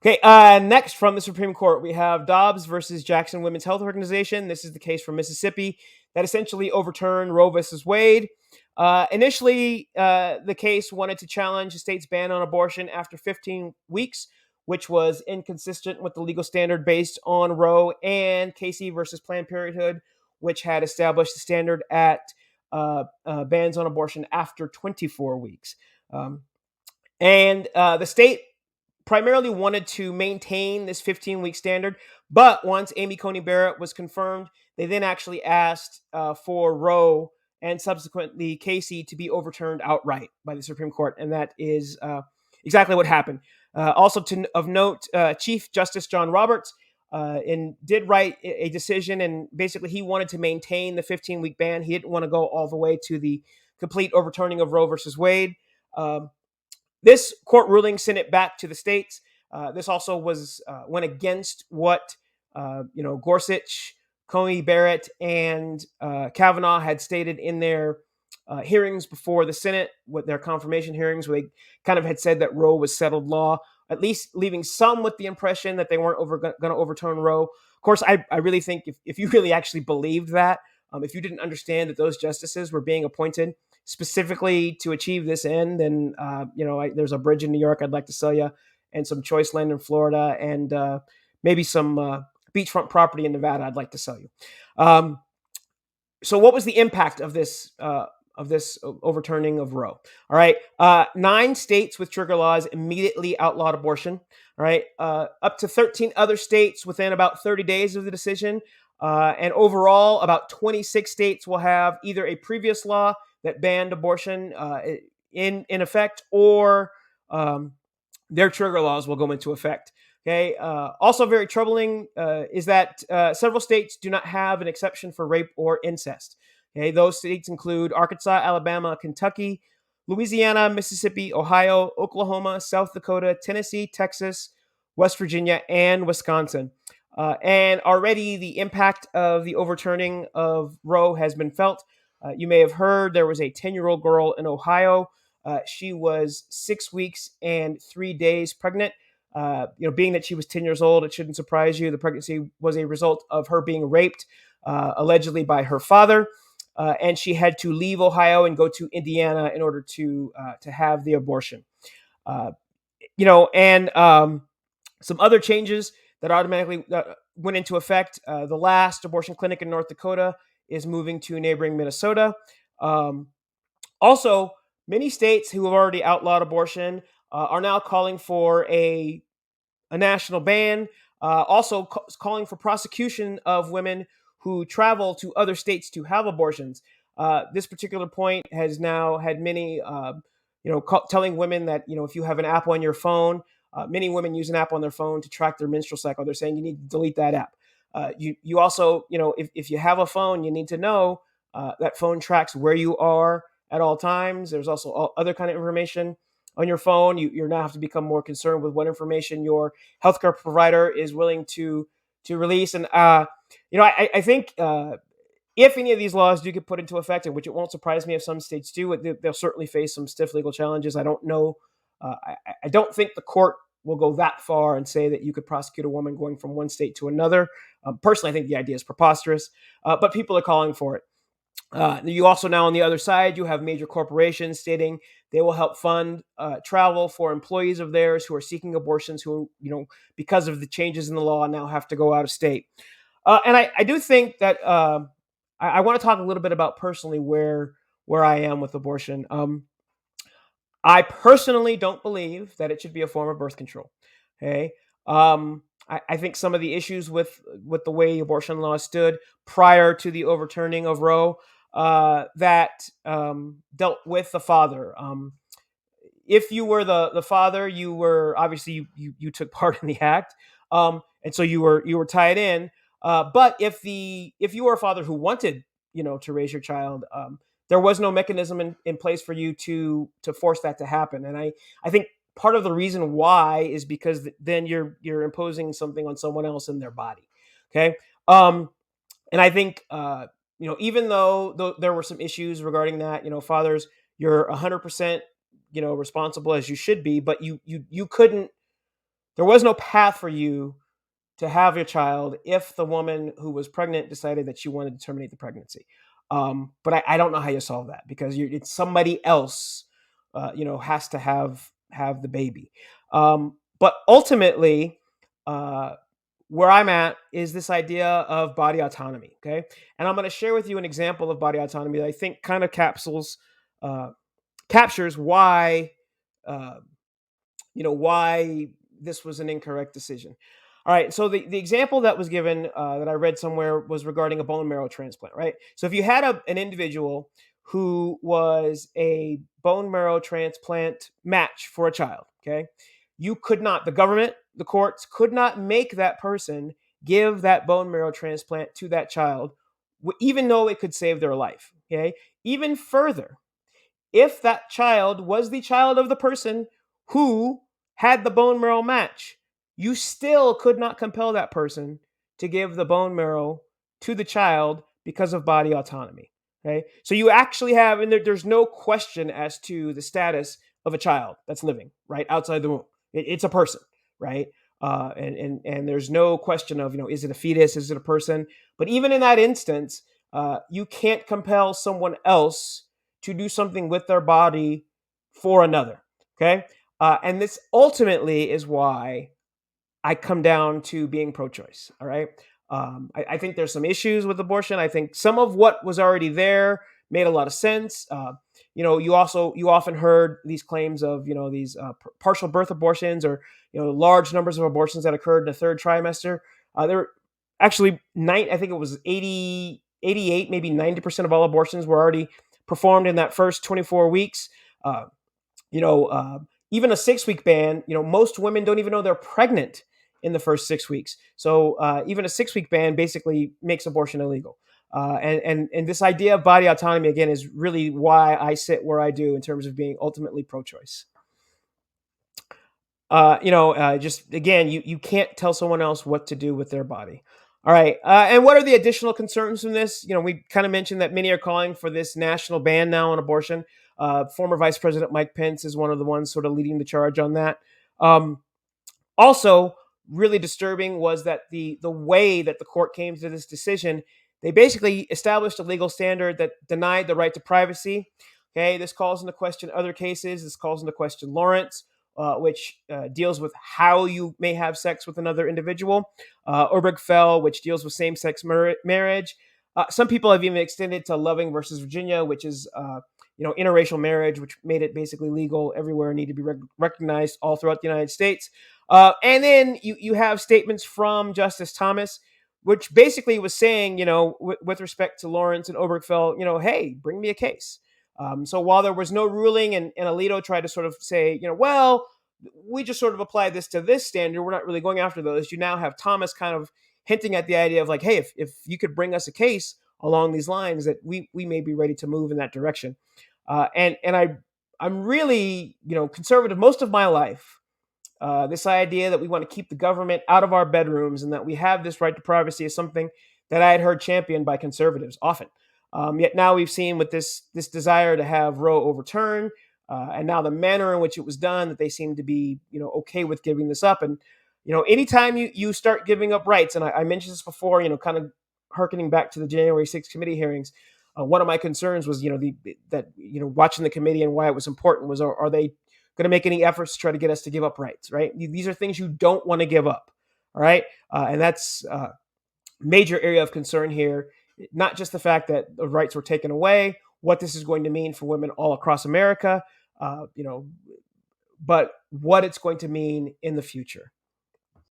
Okay, next from the Supreme Court, we have Dobbs versus Jackson Women's Health Organization. This is the case from Mississippi that essentially overturned Roe versus Wade. Initially, the case wanted to challenge the state's ban on abortion after 15 weeks, which was inconsistent with the legal standard based on Roe, and Casey versus Planned Parenthood, which had established the standard at bans on abortion after 24 weeks. And the state primarily wanted to maintain this 15-week standard, but once Amy Coney Barrett was confirmed, they then actually asked for Roe and subsequently Casey to be overturned outright by the Supreme Court, and that is exactly what happened. Also, of note, Chief Justice John Roberts did write a decision, and basically he wanted to maintain the 15-week ban. He didn't want to go all the way to the complete overturning of Roe versus Wade. This court ruling sent it back to the states. This also went against what Gorsuch, Coney Barrett, and Kavanaugh had stated in their hearings before the Senate, with their confirmation hearings, where they kind of had said that Roe was settled law, at least leaving some with the impression that they weren't going to overturn Roe. Of course, I really think if you really actually believed that, if you didn't understand that those justices were being appointed specifically to achieve this end, then there's a bridge in New York I'd like to sell you, and some choice land in Florida, and maybe some beachfront property in Nevada I'd like to sell you. So what was the impact of this overturning of Roe? All right, 9 states with trigger laws immediately outlawed abortion. All right, up to 13 other states within about 30 days of the decision. And overall, about 26 states will have either a previous law that banned abortion in effect, or their trigger laws will go into effect. Okay. Also very troubling is that several states do not have an exception for rape or incest. Okay. Those states include Arkansas, Alabama, Kentucky, Louisiana, Mississippi, Ohio, Oklahoma, South Dakota, Tennessee, Texas, West Virginia, and Wisconsin. And already the impact of the overturning of Roe has been felt. You may have heard there was a 10-year-old girl in Ohio. She was 6 weeks and 3 days pregnant. Being that she was 10 years old, it shouldn't surprise you. The pregnancy was a result of her being raped, allegedly by her father. And she had to leave Ohio and go to Indiana in order to have the abortion. Some other changes that automatically went into effect. The last abortion clinic in North Dakota is moving to neighboring Minnesota. Also, many states who have already outlawed abortion are now calling for a national ban, also calling for prosecution of women who travel to other states to have abortions. This particular point has now had many, telling women that, if you have an app on your phone, many women use an app on their phone to track their menstrual cycle. They're saying you need to delete that app. You also, if you have a phone, you need to know that phone tracks where you are at all times. There's also other kind of information on your phone. You now have to become more concerned with what information your healthcare provider is willing to release. And I think if any of these laws do get put into effect, and which it won't surprise me if some states do, they'll certainly face some stiff legal challenges. I don't know. I don't think the court will go that far and say that you could prosecute a woman going from one state to another. Personally, I think the idea is preposterous, but people are calling for it. You also now on the other side, you have major corporations stating they will help fund travel for employees of theirs who are seeking abortions, who, because of the changes in the law, now have to go out of state. And I do think that I want to talk a little bit about personally where I am with abortion. I personally don't believe that it should be a form of birth control. Okay. I think some of the issues with the way abortion law stood prior to the overturning of Roe that dealt with the father. If you were the father, you were obviously you took part in the act, and so you were tied in. But if you were a father who wanted to raise your child, there was no mechanism in place for you to force that to happen. And I think part of the reason why is because then you're imposing something on someone else in their body. Okay. And I think, even though there were some issues regarding that, fathers, you're 100%, responsible, as you should be, but you couldn't There was no path for you to have your child if the woman who was pregnant decided that she wanted to terminate the pregnancy. But I don't know how you solve that, because it's somebody else, has to have the baby. But ultimately, uh, where I'm at is this idea of body autonomy. Okay, and I'm going to share with you an example of body autonomy that I think kind of uh, captures why. Uh, why this was an incorrect decision. All right, so the example that was given, that I read somewhere, was regarding a bone marrow transplant, right? So if you had an individual who was a bone marrow transplant match for a child, okay, you could not, the government, the courts could not make that person give that bone marrow transplant to that child, even though it could save their life, okay? Even further, if that child was the child of the person who had the bone marrow match, you still could not compel that person to give the bone marrow to the child because of body autonomy. Okay, so you actually have, and there's no question as to the status of a child that's living right outside the womb. It's a person, right? And there's no question of, is it a fetus, is it a person? But even in that instance, you can't compel someone else to do something with their body for another. Okay. And this ultimately is why I come down to being pro choice. All right. I think there's some issues with abortion. I think some of what was already there made a lot of sense. You often heard these claims of, these partial birth abortions, or, large numbers of abortions that occurred in the third trimester. There were actually I think it was 80, 88, maybe 90% of all abortions were already performed in that first 24 weeks. Uh, you know, uh, Even a 6 week ban, most women don't even know they're pregnant in the first 6 weeks. So even a 6 week ban basically makes abortion illegal. And this idea of body autonomy, again, is really why I sit where I do in terms of being ultimately pro-choice. Just again, you can't tell someone else what to do with their body. All right. And what are the additional concerns from this? We kind of mentioned that many are calling for this national ban now on abortion. Former Vice President Mike Pence is one of the ones sort of leading the charge on that. Um, Also, really disturbing was that the way that the court came to this decision, they basically established a legal standard that denied the right to privacy. Okay, this calls into question other cases. This calls into question Lawrence, which deals with how you may have sex with another individual. Obergefell, which deals with same-sex marriage. Some people have even extended to Loving versus Virginia, which is interracial marriage, which made it basically legal everywhere and need to be recognized all throughout the United States. And then you have statements from Justice Thomas, which basically was saying, with respect to Lawrence and Obergefell, hey, bring me a case. So while there was no ruling, and Alito tried to sort of say, well, we just sort of applied this to this standard, we're not really going after those. You now have Thomas kind of hinting at the idea of like, hey, if you could bring us a case along these lines, that we may be ready to move in that direction. I'm really, conservative most of my life. This idea that we want to keep the government out of our bedrooms and that we have this right to privacy is something that I had heard championed by conservatives often. Yet now we've seen with this desire to have Roe overturned, and now the manner in which it was done, that they seem to be okay with giving this up. And anytime you start giving up rights, and I mentioned this before, kind of harkening back to the January 6th committee hearings. One of my concerns was watching the committee, and why it was important was, are they going to make any efforts to try to get us to give up rights, right? These are things you don't want to give up, all right? And that's a major area of concern here. Not just the fact that the rights were taken away, what this is going to mean for women all across America, but what it's going to mean in the future.